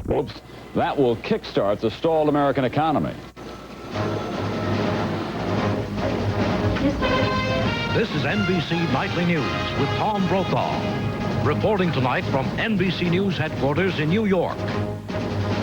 that will kickstart the stalled American economy. This is NBC Nightly News with Tom Brokaw, reporting tonight from NBC News headquarters in New York.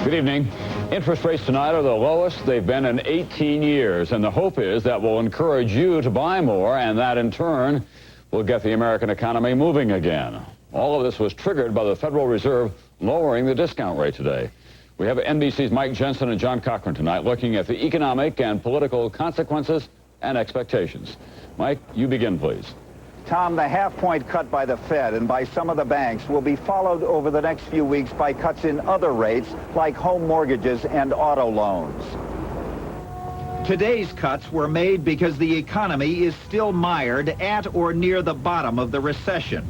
Good evening. Interest rates tonight are the lowest they've been in 18 years, and the hope is that will encourage you to buy more, and that in turn will get the American economy moving again. All of this was triggered by the Federal Reserve lowering the discount rate today. We have NBC's Mike Jensen and John Cochran tonight looking at the economic and political consequences and expectations. Mike, you begin, please. Tom, the half-point cut by the Fed and by some of the banks will be followed over the next few weeks by cuts in other rates like home mortgages and auto loans. Today's cuts were made because the economy is still mired at or near the bottom of the recession.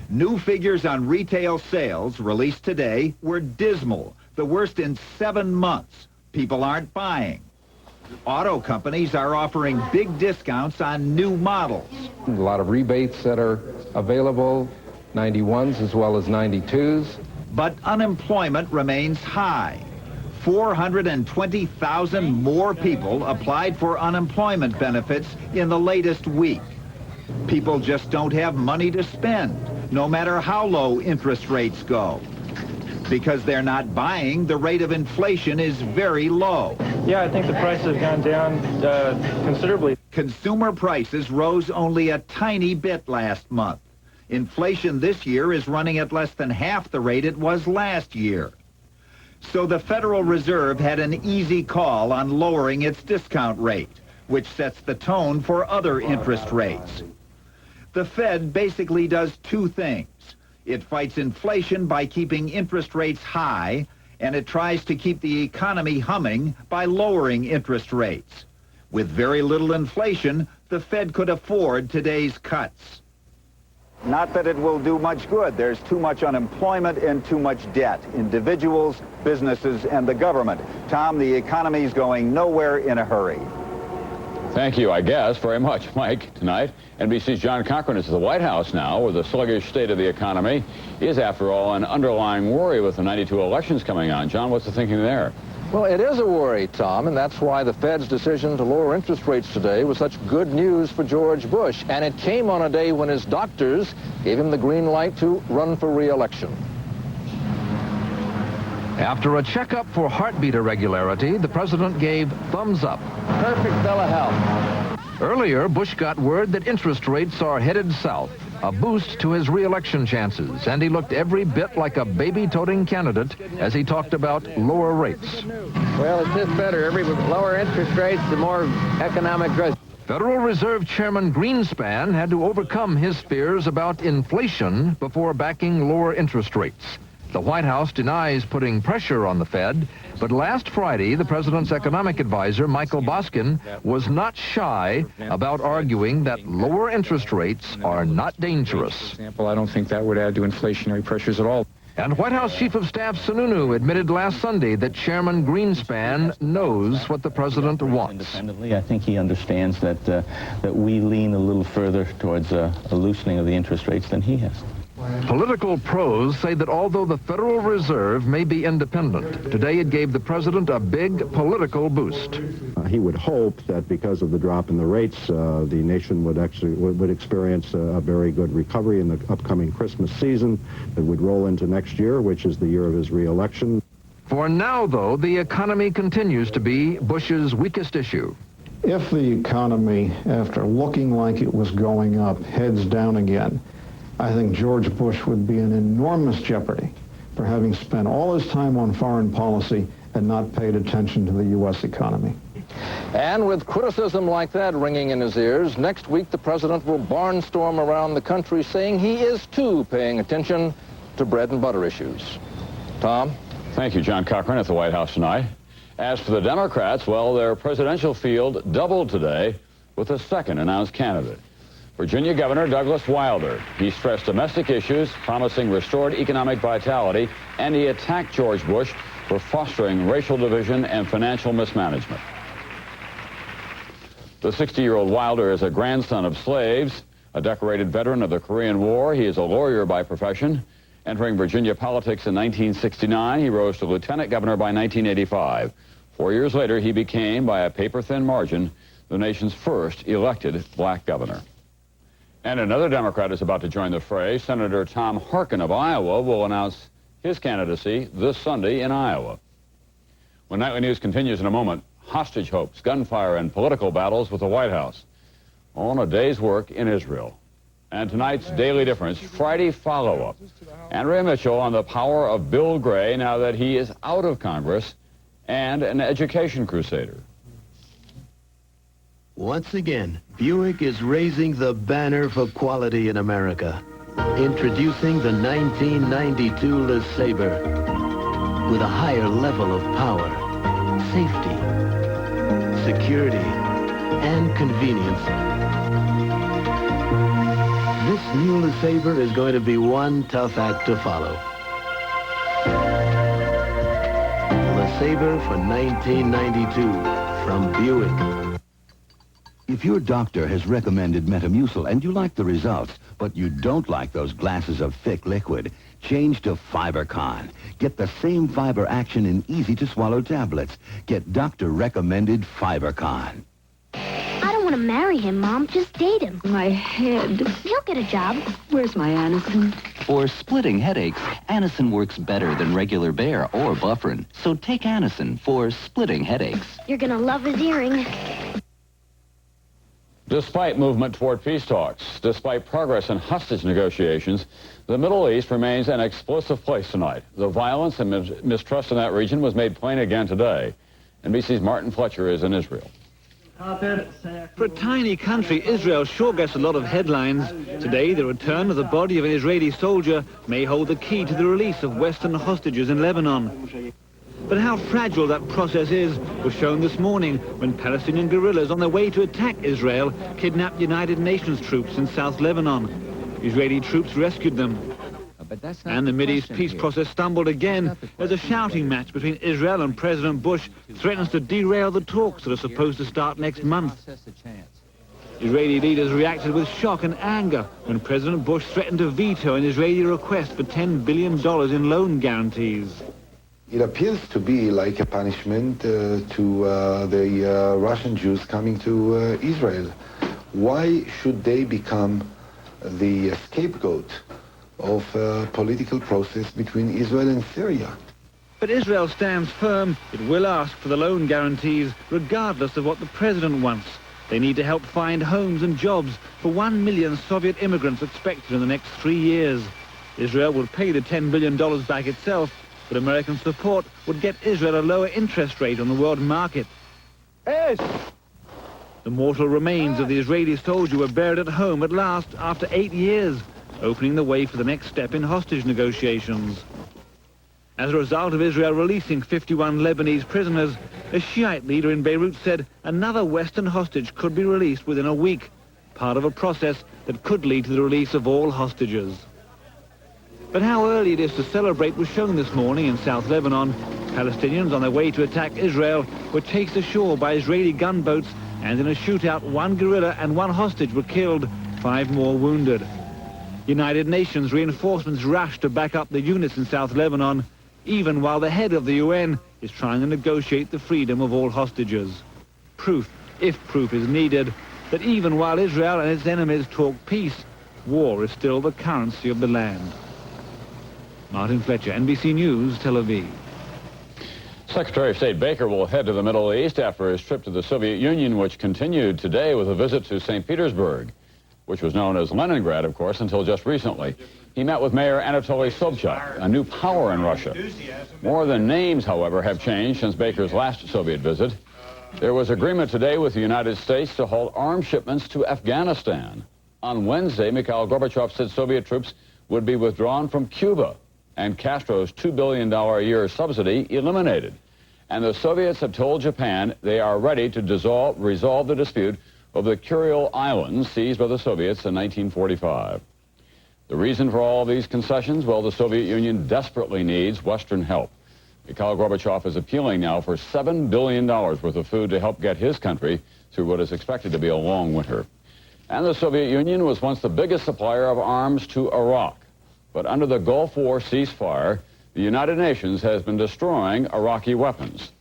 New figures on retail sales released today were dismal, the worst in 7 months. People aren't buying. Auto companies are offering big discounts on new models. A lot of rebates that are available, 91s as well as 92s. But unemployment remains high. 420,000 more people applied for unemployment benefits in the latest week. People just don't have money to spend, no matter how low interest rates go. Because they're not buying, the rate of inflation is very low. Yeah, I think the price has gone down considerably. Consumer prices rose only a tiny bit last month. Inflation this year is running at less than half the rate it was last year. So the Federal Reserve had an easy call on lowering its discount rate, which sets the tone for other interest rates. The Fed basically does two things. It fights inflation by keeping interest rates high, and it tries to keep the economy humming by lowering interest rates. With very little inflation, the Fed could afford today's cuts. Not that it will do much good. There's too much unemployment and too much debt. Individuals, businesses, and the government. Tom, the economy's going nowhere in a hurry. Thank you, I guess, very much, Mike. Tonight, NBC's John Cochran is at the White House now, where the sluggish state of the economy is, after all, an underlying worry with the 92 elections coming on. John, what's the thinking there? Well, it is a worry, Tom, and that's why the Fed's decision to lower interest rates today was such good news for George Bush. And it came on a day when his doctors gave him the green light to run for re-election. After a checkup for heartbeat irregularity, the president gave thumbs up. Perfect bill of health. Earlier, Bush got word that interest rates are headed south, a boost to his re-election chances, and he looked every bit like a baby-toting candidate as he talked about lower rates. Well, it's just better. Every lower interest rates, the more economic growth. Federal Reserve Chairman Greenspan had to overcome his fears about inflation before backing lower interest rates. The White House denies putting pressure on the Fed, but last Friday, the president's economic advisor, Michael Boskin, was not shy about arguing that lower interest rates are not dangerous. I don't think that would add to inflationary pressures at all. And White House Chief of Staff Sununu admitted last Sunday that Chairman Greenspan knows what the president wants. I think he understands that we lean a little further towards a loosening of the interest rates than he has. Political pros say that although the Federal Reserve may be independent, today it gave the president a big political boost. He would hope that because of the drop in the rates, the nation would experience a very good recovery in the upcoming Christmas season that would roll into next year, which is the year of his re-election. For now, though, the economy continues to be Bush's weakest issue. If the economy, after looking like it was going up, heads down again, I think George Bush would be in enormous jeopardy for having spent all his time on foreign policy and not paid attention to the U.S. economy. And with criticism like that ringing in his ears, next week the president will barnstorm around the country saying he is, too, paying attention to bread and butter issues. Tom? Thank you, John Cochran at the White House tonight. As for the Democrats, well, their presidential field doubled today with a second announced candidate. Virginia Governor Douglas Wilder. He stressed domestic issues, promising restored economic vitality, and he attacked George Bush for fostering racial division and financial mismanagement. The 60-year-old Wilder is a grandson of slaves, a decorated veteran of the Korean War. He is a lawyer by profession, Entering Virginia politics in 1969, he rose to lieutenant governor by 1985. 4 years later, he became, by a paper-thin margin, the nation's first elected black governor. And another Democrat is about to join the fray. Senator Tom Harkin of Iowa will announce his candidacy this Sunday in Iowa. When Nightly News continues in a moment, hostage hopes, gunfire, and political battles with the White House. All in a day's work in Israel. And tonight's Daily Difference, Friday follow-up. Andrea Mitchell on the power of Bill Gray now that he is out of Congress, and an education crusader. Once again, Buick is raising the banner for quality in America. Introducing the 1992 LeSabre with a higher level of power, safety, security, and convenience. This new LeSabre is going to be one tough act to follow. LeSabre for 1992 from Buick. If your doctor has recommended Metamucil and you like the results, but you don't like those glasses of thick liquid, change to FiberCon. Get the same fiber action in easy-to-swallow tablets. Get doctor-recommended FiberCon. I don't want to marry him, Mom. Just date him. My head. He'll get a job. Where's my Anacin? For splitting headaches, Anacin works better than regular Bayer or Bufferin. So take Anacin for splitting headaches. You're going to love his earring. Despite movement toward peace talks, despite progress in hostage negotiations, the Middle East remains an explosive place tonight. The violence and mistrust in that region was made plain again today. NBC's Martin Fletcher is in Israel. For a tiny country, Israel sure gets a lot of headlines. Today, the return of the body of an Israeli soldier may hold the key to the release of Western hostages in Lebanon. But how fragile that process is was shown this morning when Palestinian guerrillas on their way to attack Israel kidnapped United Nations troops in South Lebanon. Israeli troops rescued them. And the Mideast peace process stumbled again as a shouting match between Israel and President Bush threatens to derail the talks that are supposed to start next month. Israeli leaders reacted with shock and anger when President Bush threatened to veto an Israeli request for $10 billion in loan guarantees. It appears to be like a punishment to the Russian Jews coming to Israel. Why should they become the scapegoat of a political process between Israel and Syria? But Israel stands firm. It will ask for the loan guarantees regardless of what the president wants. They need to help find homes and jobs for 1 million Soviet immigrants expected in the next 3 years. Israel will pay the $10 billion back itself, but American support would get Israel a lower interest rate on the world market. The mortal remains of the Israeli soldier were buried at home at last after 8 years, opening the way for the next step in hostage negotiations. As a result of Israel releasing 51 Lebanese prisoners, a Shiite leader in Beirut said another Western hostage could be released within a week, part of a process that could lead to the release of all hostages. But how early it is to celebrate was shown this morning in South Lebanon. Palestinians on their way to attack Israel were chased ashore by Israeli gunboats, and in a shootout, 1 guerrilla and 1 hostage were killed, 5 more wounded. United Nations reinforcements rushed to back up the units in South Lebanon, even while the head of the UN is trying to negotiate the freedom of all hostages. Proof, if proof is needed, that even while Israel and its enemies talk peace, war is still the currency of the land. Martin Fletcher, NBC News, Tel Aviv. Secretary of State Baker will head to the Middle East after his trip to the Soviet Union, which continued today with a visit to St. Petersburg, which was known as Leningrad, of course, until just recently. He met with Mayor Anatoly Sobchak, a new power in Russia. More than names, however, have changed since Baker's last Soviet visit. There was agreement today with the United States to halt arms shipments to Afghanistan. On Wednesday, Mikhail Gorbachev said Soviet troops would be withdrawn from Cuba and Castro's $2 billion a year subsidy eliminated. And the Soviets have told Japan they are ready to resolve the dispute over the Kuril Islands seized by the Soviets in 1945. The reason for all of these concessions? Well, the Soviet Union desperately needs Western help. Mikhail Gorbachev is appealing now for $7 billion worth of food to help get his country through what is expected to be a long winter. And the Soviet Union was once the biggest supplier of arms to Iraq. But But under the Gulf War ceasefire, the United Nations has been destroying Iraqi weapons.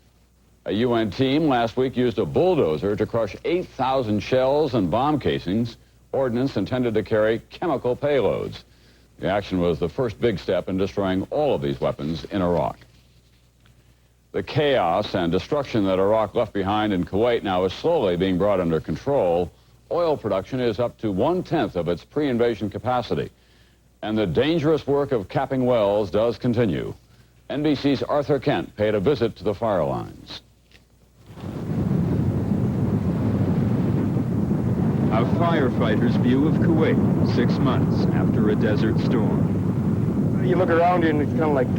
A UN team last week used a bulldozer to crush 8,000 shells and bomb casings, ordnance intended to carry chemical payloads. The action was the first big step in destroying all of these weapons in Iraq. The chaos and destruction that Iraq left behind in Kuwait now is slowly being brought under control. Oil production is up to 1/10 of its pre-invasion capacity. And the dangerous work of capping wells does continue. NBC's Arthur Kent paid a visit to the fire lines. A firefighter's view of Kuwait 6 months after a desert storm. You look around you and it's kind of like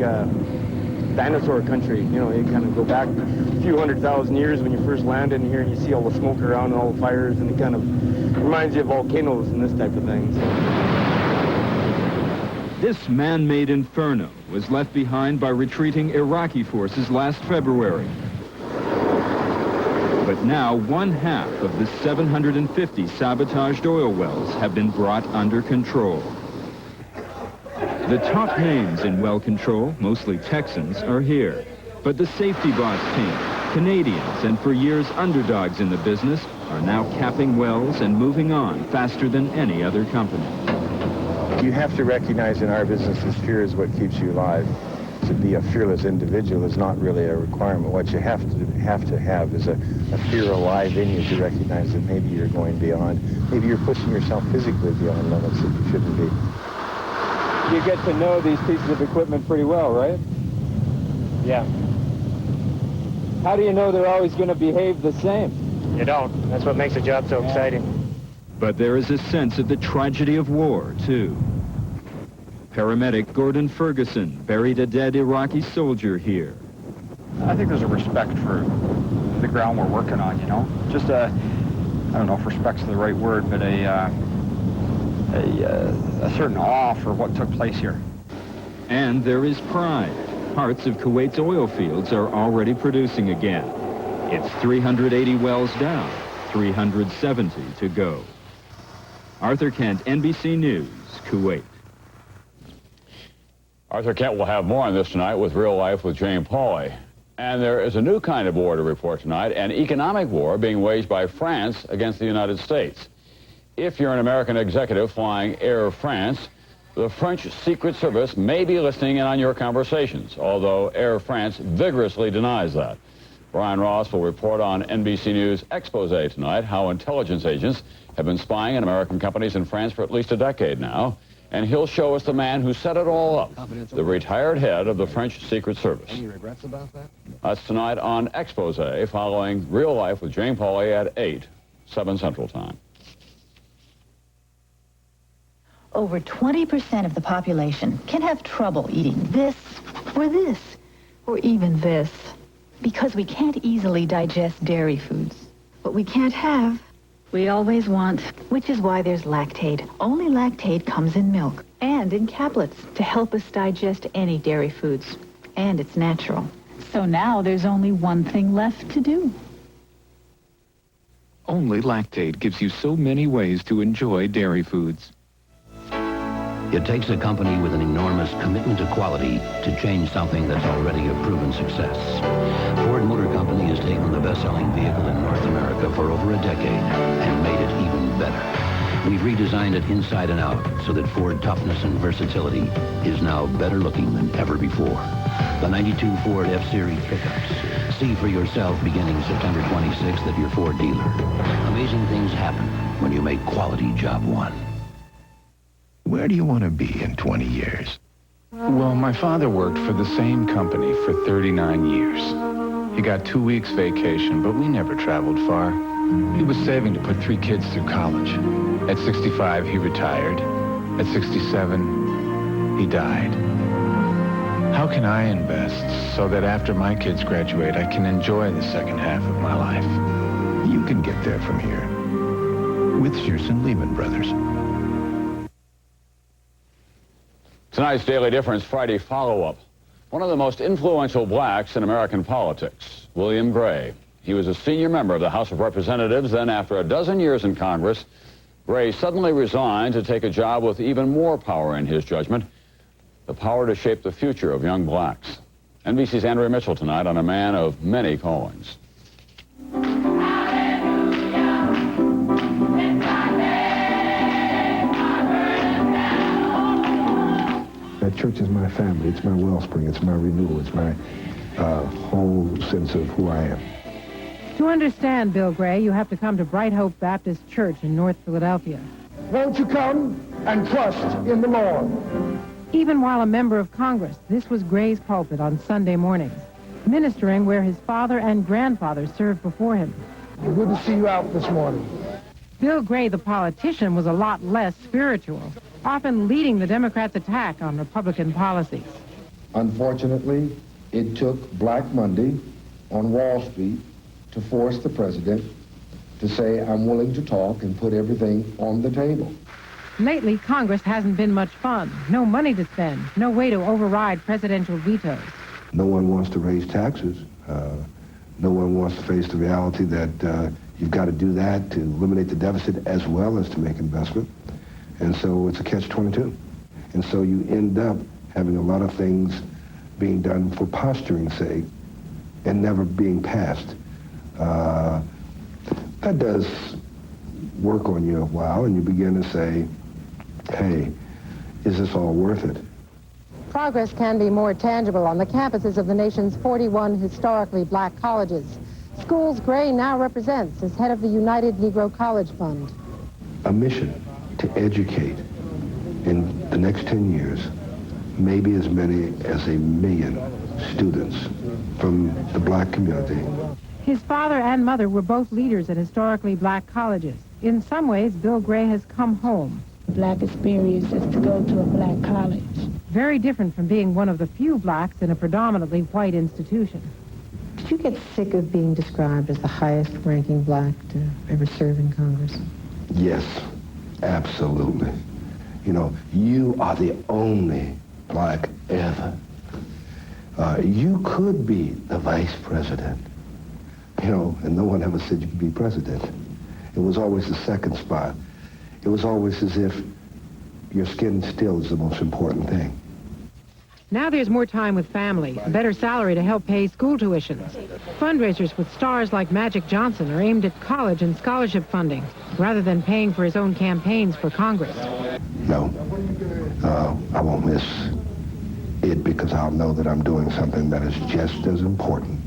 dinosaur country. You know, you kind of go back a few 100,000 years when you first landed in here and you see all the smoke around and all the fires, and it kind of reminds you of volcanoes and this type of thing. So. This man-made inferno was left behind by retreating Iraqi forces last February. But now 1/2 of the 750 sabotaged oil wells have been brought under control. The top names in well control, mostly Texans, are here. But the Safety Boss team, Canadians and for years underdogs in the business, are now capping wells and moving on faster than any other company. You have to recognize in our business that fear is what keeps you alive. To be a fearless individual is not really a requirement. What you have to have is a fear alive in you to recognize that maybe you're going beyond, maybe you're pushing yourself physically beyond limits that you shouldn't be. You get to know these pieces of equipment pretty well, right? Yeah. How do you know they're always going to behave the same? You don't. That's what makes the job so exciting. But there is a sense of the tragedy of war, too. Paramedic Gordon Ferguson buried a dead Iraqi soldier here. I think there's a respect for the ground we're working on, you know? Just I don't know if respect's the right word, but a certain awe for what took place here. And there is pride. Parts of Kuwait's oil fields are already producing again. It's 380 wells down, 370 to go. Arthur Kent, NBC News, Kuwait. Arthur Kent will have more on this tonight with Real Life with Jane Pauley. And there is a new kind of war to report tonight, an economic war being waged by France against the United States. If you're an American executive flying Air France, the French Secret Service may be listening in on your conversations, although Air France vigorously denies that. Brian Ross will report on NBC News Exposé tonight, how intelligence agents have been spying on American companies in France for at least a decade now. And he'll show us the man who set it all up, the retired head of the French Secret Service. Any regrets about that? That's tonight on Exposé, following Real Life with Jane Pauley at 8, 7 Central Time. Over 20% of the population can have trouble eating this, or even this, because we can't easily digest dairy foods. What we can't have, we always want, which is why there's Lactaid. Only Lactaid comes in milk and in caplets to help us digest any dairy foods. And it's natural. So now there's only one thing left to do. Only Lactaid gives you so many ways to enjoy dairy foods. It takes a company with an enormous commitment to quality to change something that's already a proven success. Ford Motor Company has taken the best-selling vehicle in North America for over a decade and made it even better. We've redesigned it inside and out so that Ford toughness and versatility is now better looking than ever before. The 92 Ford F-Series pickups. See for yourself beginning September 26th at your Ford dealer. Amazing things happen when you make quality job one. Where do you want to be in 20 years? Well, my father worked for the same company for 39 years. He got 2 weeks vacation, but we never traveled far. He was saving to put 3 kids through college. At 65, he retired. At 67, he died. How can I invest so that after my kids graduate, I can enjoy the second half of my life? You can get there from here with Shearson Lehman Brothers. Tonight's Daily Difference Friday follow-up. One of the most influential blacks in American politics, William Gray. He was a senior member of the House of Representatives. Then, after a dozen years in Congress, Gray suddenly resigned to take a job with even more power in his judgment, the power to shape the future of young blacks. NBC's Andrea Mitchell tonight on a man of many callings. That church is my family. It's my wellspring. It's my renewal. It's my whole sense of who I am. To understand Bill Gray, you have to come to Bright Hope Baptist Church in North Philadelphia. Won't you come and trust in the Lord? Even while a member of Congress, this was Gray's pulpit on Sunday mornings, ministering where his father and grandfather served before him. Good to see you out this morning. Bill Gray, the politician, was a lot less spiritual, often leading the Democrats' attack on Republican policies. Unfortunately, it took Black Monday on Wall Street to force the president to say, I'm willing to talk and put everything on the table. Lately, Congress hasn't been much fun. No money to spend, no way to override presidential vetoes. No one wants to raise taxes. No one wants to face the reality that you've got to do that to eliminate the deficit as well as to make investment. And so it's a catch-22. And so you end up having a lot of things being done for posturing's sake and never being passed. That does work on you a while, and you begin to say, hey, is this all worth it? Progress can be more tangible on the campuses of the nation's 41 historically black colleges. Schools Gray now represents as head of the United Negro College Fund. A mission to educate in the next 10 years maybe as many as 1 million students from the black community. His father and mother were both leaders at historically black colleges. In some ways, Bill Gray has come home. Black experience is to go to a black college. Very different from being one of the few blacks in a predominantly white institution. Did you get sick of being described as the highest-ranking black to ever serve in Congress? Yes, absolutely. You know, you are the only black ever. You could be the vice president. You know, and no one ever said you could be president. It was always the second spot. It was always as if your skin still is the most important thing. Now there's more time with family, a better salary to help pay school tuitions. Fundraisers with stars like Magic Johnson are aimed at college and scholarship funding, rather than paying for his own campaigns for Congress. No, I won't miss it because I'll know that I'm doing something that is just as important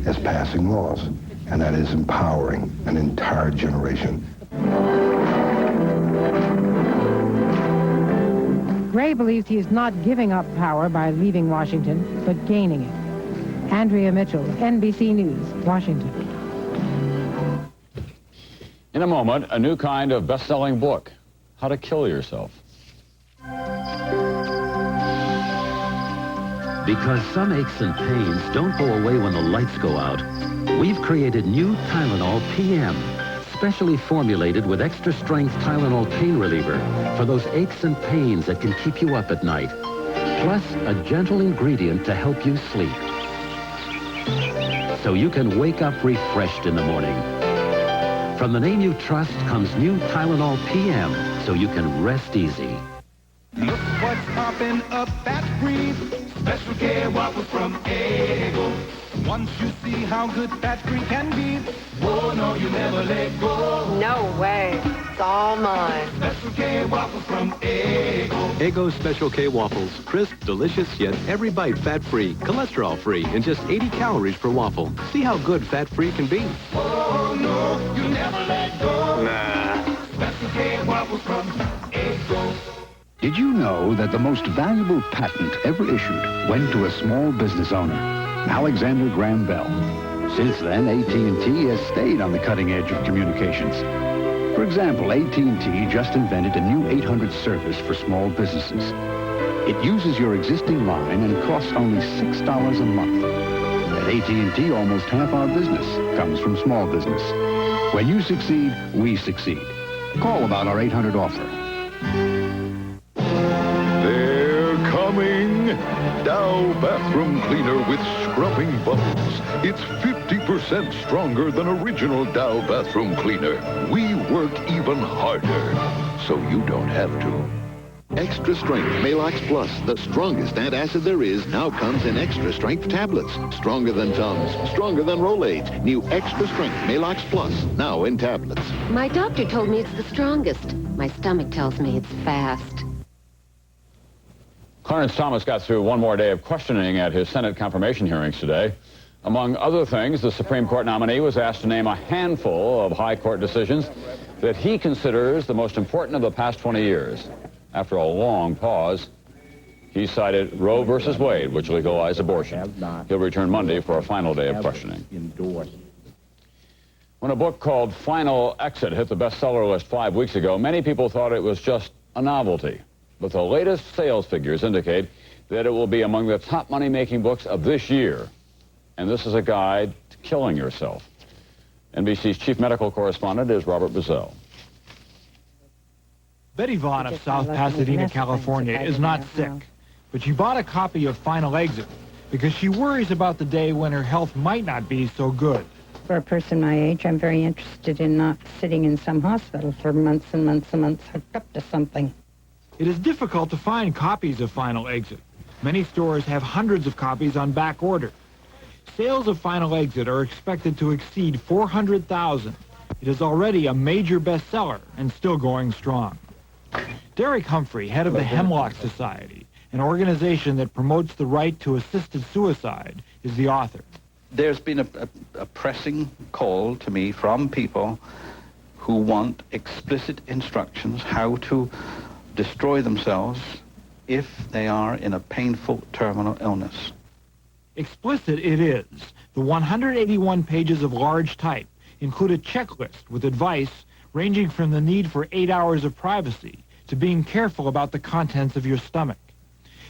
as passing laws, and that is empowering an entire generation. Gray believes he is not giving up power by leaving Washington, but gaining it. Andrea Mitchell, NBC News, Washington. In a moment, a new kind of best-selling book, How to Kill Yourself. Because some aches and pains don't go away when the lights go out, we've created new Tylenol PM, specially formulated with extra-strength Tylenol pain reliever for those aches and pains that can keep you up at night, plus a gentle ingredient to help you sleep, so you can wake up refreshed in the morning. From the name you trust comes new Tylenol PM, so you can rest easy. Look what's popping up at Free. Special K waffles from Eggo. Once you see how good fat-free can be, oh no, you never let go. No way. It's all mine. Special K waffles from Eggo. Eggo Special K waffles. Crisp, delicious, yet every bite fat-free, cholesterol-free, and just 80 calories per waffle. See how good fat-free can be. Oh no, you never let go. Nah. Special K waffles from Eggo. Did you know that the most valuable patent ever issued went to a small business owner, Alexander Graham Bell? Since then, AT&T has stayed on the cutting edge of communications. For example, AT&T just invented a new 800 service for small businesses. It uses your existing line and costs only $6 a month. At AT&T, almost half our business comes from small business. When you succeed, we succeed. Call about our 800 offer. Dow Bathroom Cleaner with scrubbing bubbles. It's 50% stronger than original Dow Bathroom Cleaner. We work even harder, so you don't have to. Extra Strength Malox Plus, the strongest antacid there is, now comes in extra strength tablets. Stronger than Tums, stronger than Rolaids. New Extra Strength Malox Plus, now in tablets. My doctor told me it's the strongest. My stomach tells me it's fast. Clarence Thomas got through one more day of questioning at his Senate confirmation hearings today. Among other things, the Supreme Court nominee was asked to name a handful of high court decisions that he considers the most important of the past 20 years. After a long pause, he cited Roe versus Wade, which legalized abortion. He'll return Monday for a final day of questioning. When a book called Final Exit hit the bestseller list 5 weeks ago, many people thought it was just a novelty. But the latest sales figures indicate that it will be among the top money-making books of this year. And this is a guide to killing yourself. NBC's chief medical correspondent is Robert Bazell. Betty Vaughn of South Pasadena, California, is not sick, but she bought a copy of Final Exit because she worries about the day when her health might not be so good. For a person my age, I'm very interested in not sitting in some hospital for months and months and months hooked up to something. It is difficult to find copies of Final Exit. Many stores have hundreds of copies on back order. Sales of Final Exit are expected to exceed 400,000. It is already a major bestseller and still going strong. Derek Humphrey, head of the Hemlock Society, an organization that promotes the right to assisted suicide, is the author. There's been a pressing call to me from people who want explicit instructions how to destroy themselves if they are in a painful terminal illness. Explicit it is. The 181 pages of large type include a checklist with advice ranging from the need for 8 hours of privacy to being careful about the contents of your stomach.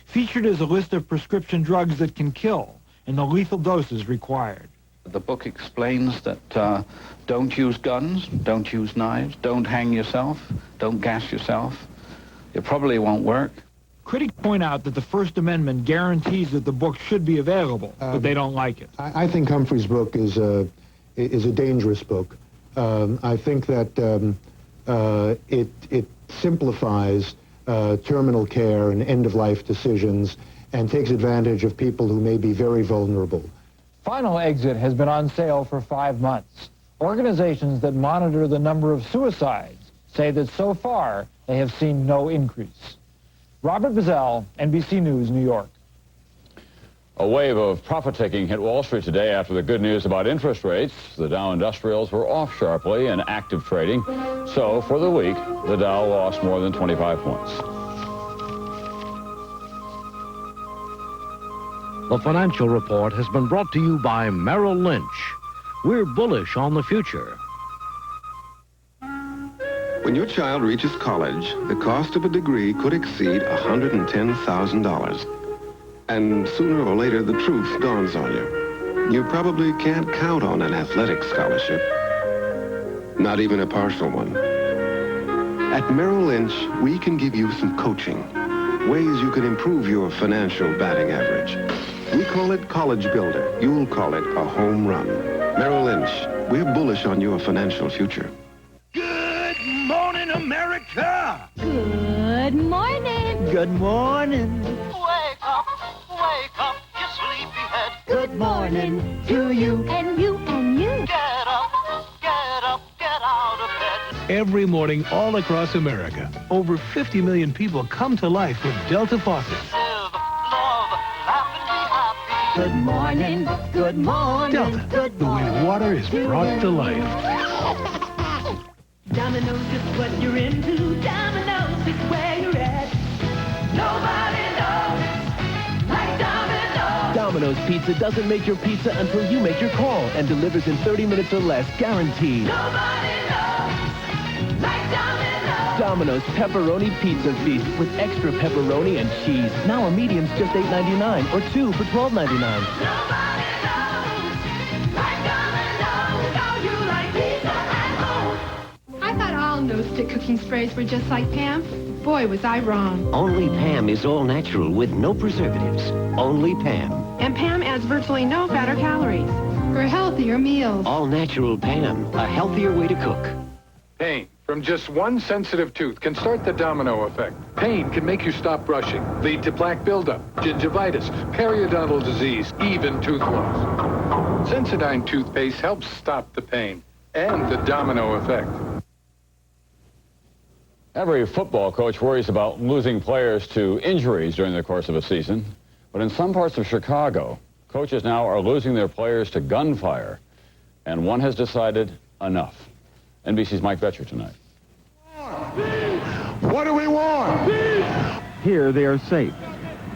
Featured is a list of prescription drugs that can kill and the lethal doses required. The book explains that don't use guns, don't use knives, don't hang yourself, don't gas yourself. It probably won't work. Critics point out that the First Amendment guarantees that the book should be available, but they don't like it. I think Humphrey's book is a dangerous book. I think that it simplifies terminal care and end-of-life decisions and takes advantage of people who may be very vulnerable. Final Exit has been on sale for 5 months. Organizations that monitor the number of suicides say that so far they have seen no increase. Robert Bazell, NBC News, New York. A wave of profit-taking hit Wall Street today after the good news about interest rates. The Dow Industrials were off sharply in active trading. So, for the week, the Dow lost more than 25 points. The Financial Report has been brought to you by Merrill Lynch. We're bullish on the future. When your child reaches college, the cost of a degree could exceed $110,000. And sooner or later, the truth dawns on you. You probably can't count on an athletic scholarship, not even a partial one. At Merrill Lynch, we can give you some coaching, ways you can improve your financial batting average. We call it College Builder. You'll call it a home run. Merrill Lynch, we're bullish on your financial future. Good morning, America! Good morning. Good morning. Wake up, you sleepyhead. Good morning to you. And you, and you. Get up, get out of bed. Every morning all across America, over 50 million people come to life with Delta faucets. Live, love, laugh, and be happy. Good morning, good morning. Delta, good the way water is brought to life. Domino's is what you're into. Domino's is where you're at. Nobody knows like Domino's. Domino's Pizza doesn't make your pizza until you make your call and delivers in 30 minutes or less, guaranteed. Nobody knows like Domino's. Domino's Pepperoni Pizza Feast with extra pepperoni and cheese. Now a medium's just $8.99 or 2 for $12.99. Nobody knows like Domino's. How you like pizza at home. I thought all no-stick cooking sprays were just like Pam. Boy, was I wrong. Only Pam is all natural with no preservatives. Only Pam. And Pam adds virtually no fat or calories for healthier meals. All natural Pam, a healthier way to cook. Pain, From just one sensitive tooth can start the domino effect. Pain can make you stop brushing, lead to plaque buildup, gingivitis, periodontal disease, even tooth loss. Sensodyne toothpaste helps stop the pain and the domino effect. Every football coach worries about losing players to injuries during the course of a season. But in some parts of Chicago, coaches now are losing their players to gunfire. And one has decided enough. NBC's Mike Betcher tonight. What do we want? Here they are safe,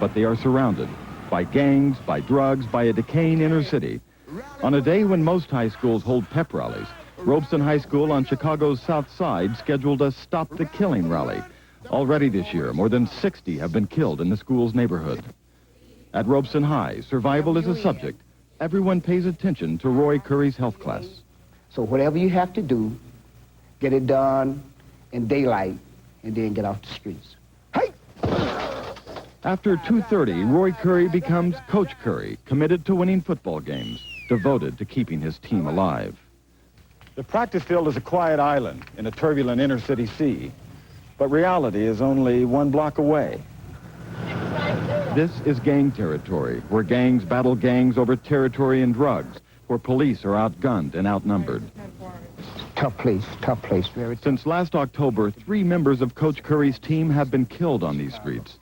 but they are surrounded by gangs, by drugs, by a decaying inner city. On a day when most high schools hold pep rallies, Robeson High School on Chicago's South Side scheduled a Stop the Killing rally. Already this year, more than 60 have been killed in the school's neighborhood. At Robeson High, survival is a subject. Everyone pays attention to Roy Curry's health class. So whatever you have to do, get it done in daylight, and then get off the streets. Hey! After 2:30, Roy Curry becomes Coach Curry, committed to winning football games, devoted to keeping his team alive. The practice field is a quiet island in a turbulent inner-city sea, but reality is only 1 block away. This is gang territory, where gangs battle gangs over territory and drugs, where police are outgunned and outnumbered. Tough place, very tough. Since last October, 3 members of Coach Curry's team have been killed on these streets.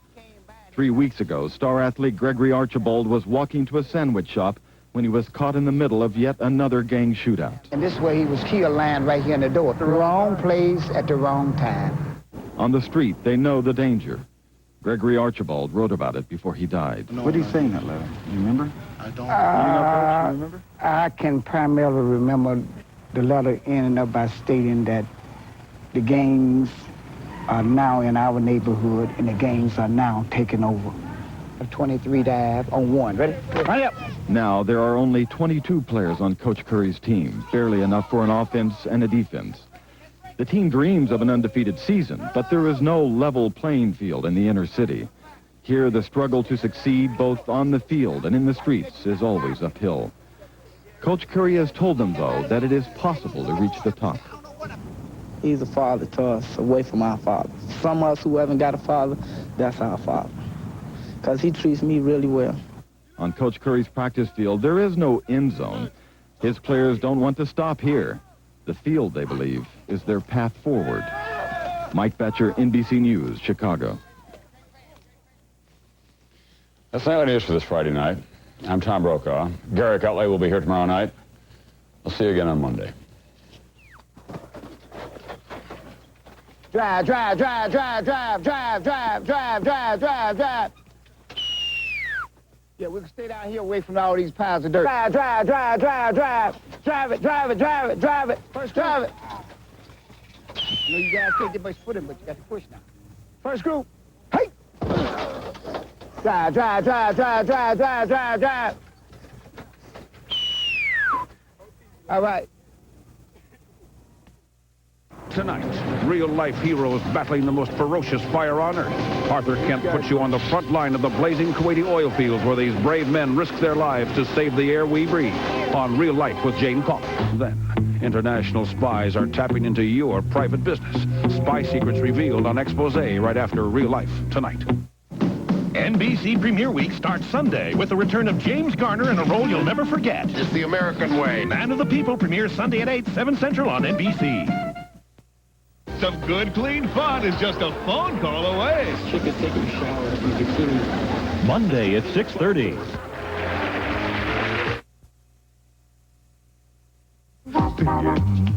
3 weeks ago, star athlete Gregory Archibald was walking to a sandwich shop when he was caught in the middle of yet another gang shootout. And this way he was killed lying right here in the door. The wrong place at the wrong time. On the street, they know the danger. Gregory Archibald wrote about it before he died. What did he say in that letter? You remember? I don't. You remember? I can primarily remember the letter ending up by stating that the gangs are now in our neighborhood and the gangs are now taking over. 23 dive on 1. Ready? Ready up. Now, there are only 22 players on Coach Curry's team, barely enough for an offense and a defense. The team dreams of an undefeated season, but there is no level playing field in the inner city. Here, the struggle to succeed both on the field and in the streets is always uphill. Coach Curry has told them, though, that it is possible to reach the top. He's a father to us, away from our father. Some of us who haven't got a father, that's our father. Because he treats me really well. On Coach Curry's practice field, there is no end zone. His players don't want to stop here. The field, they believe, is their path forward. Mike Betcher, NBC News, Chicago. That's Nightly News for this Friday night. I'm Tom Brokaw. Garrick Utley will be here tomorrow night. I'll see you again on Monday. Drive, drive, drive, drive, drive, drive, drive, drive, drive, drive, drive. Yeah, we can stay down here away from all these piles of dirt. Drive, drive, drive, drive, drive. Drive it, drive it, drive it, drive it. First, drive it. I know you guys can't get much footing, but you got to push now. First group. Hey! Drive, drive, drive, drive, drive, drive, drive, drive. All right. Tonight, real-life heroes battling the most ferocious fire on Earth. Arthur Kent puts you on the front line of the blazing Kuwaiti oil fields where these brave men risk their lives to save the air we breathe. On Real Life with Jane Paul. Then, international spies are tapping into your private business. Spy secrets revealed on Expose right after Real Life tonight. NBC Premiere Week starts Sunday with the return of James Garner in a role you'll never forget. It's the American way. Man of the People premieres Sunday at 8, 7 Central on NBC. Some good, clean fun is just a phone call away. Chicken taking a shower at the bikini. Monday at 6:30. Bye.